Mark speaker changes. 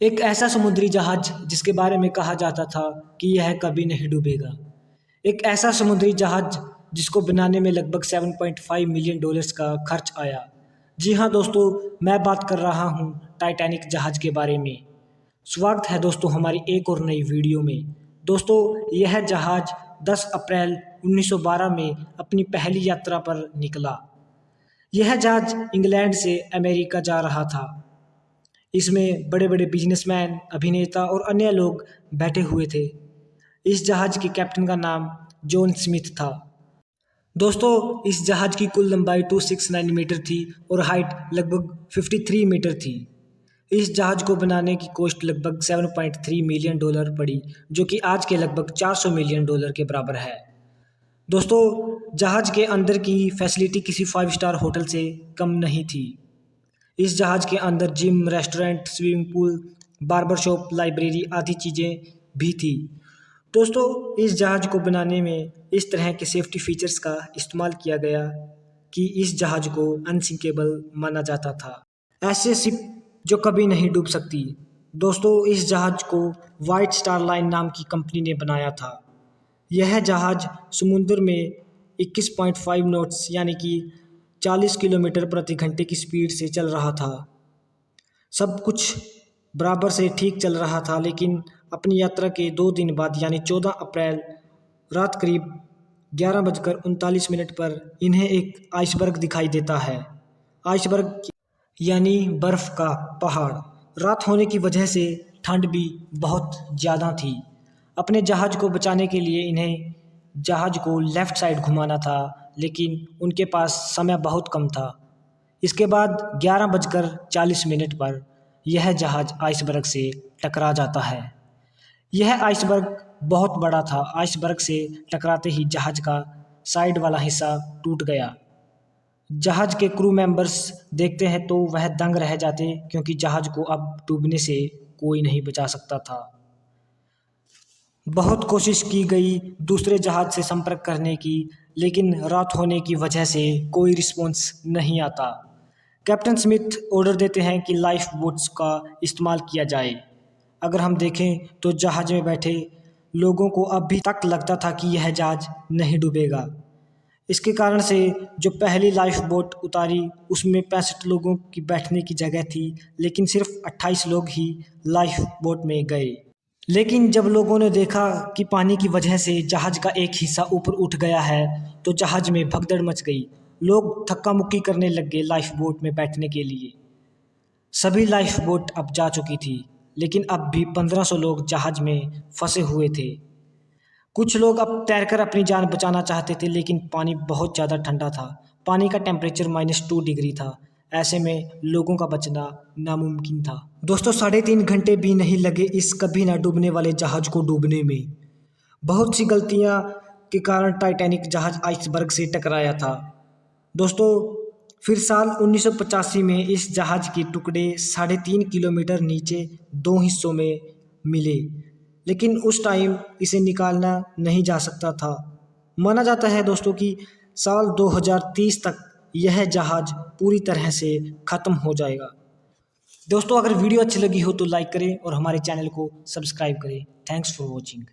Speaker 1: एक ऐसा समुद्री जहाज जिसके बारे में कहा जाता था कि यह कभी नहीं डूबेगा। एक ऐसा समुद्री जहाज जिसको बनाने में लगभग 7.5 मिलियन डॉलर्स का खर्च आया। जी हाँ दोस्तों, मैं बात कर रहा हूँ टाइटैनिक जहाज के बारे में। स्वागत है दोस्तों हमारी एक और नई वीडियो में। दोस्तों, यह जहाज 10 अप्रैल 1912 में अपनी पहली यात्रा पर निकला। यह जहाज इंग्लैंड से अमेरिका जा रहा था। इसमें बड़े बड़े बिजनेसमैन, अभिनेता और अन्य लोग बैठे हुए थे। इस जहाज के कैप्टन का नाम जॉन स्मिथ था। दोस्तों, इस जहाज की कुल लंबाई 269 मीटर थी और हाइट लगभग 53 मीटर थी। इस जहाज को बनाने की कॉस्ट लगभग 7.3 मिलियन डॉलर पड़ी, जो कि आज के लगभग 400 मिलियन डॉलर के बराबर है। दोस्तों, जहाज के अंदर की फैसिलिटी किसी 5 स्टार होटल से कम नहीं थी। इस जहाज के अंदर gym, restaurant, swimming pool, barber shop, library आदि चीज़ें भी थी। दोस्तों, इस जहाज को बनाने में इस तरह के सेफ्टी फीचर्स का इस्तेमाल किया गया कि इस जहाज को अनसिंकेबल माना जाता था। ऐसे शिप जो कभी नहीं डूब सकती। दोस्तों, इस जहाज को वाइट स्टार लाइन नाम की कंपनी ने बनाया था। यह जहाज समुद्र में 21.5 नॉट्स यानी कि 40 किलोमीटर प्रति घंटे की स्पीड से चल रहा था। सब कुछ बराबर से ठीक चल रहा था, लेकिन अपनी यात्रा के 2 दिन बाद यानी 14 अप्रैल रात करीब 11:39 पर इन्हें एक आइसबर्ग दिखाई देता है। आइसबर्ग यानी बर्फ का पहाड़। रात होने की वजह से ठंड भी बहुत ज़्यादा थी। अपने जहाज को बचाने के लिए इन्हें जहाज को लेफ़्ट साइड घुमाना था, लेकिन उनके पास समय बहुत कम था। इसके बाद 11:40 पर यह जहाज आइसबर्ग से टकरा जाता है। यह आइसबर्ग बहुत बड़ा था। आइसबर्ग से टकराते ही जहाज का साइड वाला हिस्सा टूट गया। जहाज के क्रू मेंबर्स देखते हैं तो वह दंग रह जाते, क्योंकि जहाज को अब डूबने से कोई नहीं बचा सकता था। बहुत कोशिश की गई दूसरे जहाज से संपर्क करने की, लेकिन रात होने की वजह से कोई रिस्पॉन्स नहीं आता। कैप्टन स्मिथ ऑर्डर देते हैं कि लाइफ बोट्स का इस्तेमाल किया जाए। अगर हम देखें तो जहाज में बैठे लोगों को अभी तक लगता था कि यह जहाज नहीं डूबेगा। इसके कारण से जो पहली लाइफ बोट उतारी उसमें 65 लोगों की बैठने की जगह थी, लेकिन सिर्फ 28 लोग ही लाइफ बोट में गए। लेकिन जब लोगों ने देखा कि पानी की वजह से जहाज का एक हिस्सा ऊपर उठ गया है, तो जहाज में भगदड़ मच गई। लोग धक्का मुक्की करने लग गए लाइफ बोट में बैठने के लिए। सभी लाइफ बोट अब जा चुकी थी, लेकिन अब भी 1500 लोग जहाज में फंसे हुए थे। कुछ लोग अब तैरकर अपनी जान बचाना चाहते थे, लेकिन पानी बहुत ज़्यादा ठंडा था। पानी का टेम्परेचर -2 डिग्री था। ऐसे में लोगों का बचना नामुमकिन था। दोस्तों, 3.5 घंटे भी नहीं लगे इस कभी ना डूबने वाले जहाज को डूबने में। बहुत सी गलतियां के कारण टाइटैनिक जहाज आइसबर्ग से टकराया था। दोस्तों, फिर साल 1985 में इस जहाज के टुकड़े 3.5 किलोमीटर नीचे 2 हिस्सों में मिले, लेकिन उस टाइम इसे निकालना नहीं जा सकता था। माना जाता है दोस्तों कि साल 2030 तक यह जहाज पूरी तरह से ख़त्म हो जाएगा। दोस्तों, अगर वीडियो अच्छी लगी हो तो लाइक करें और हमारे चैनल को सब्सक्राइब करें। Thanks for watching.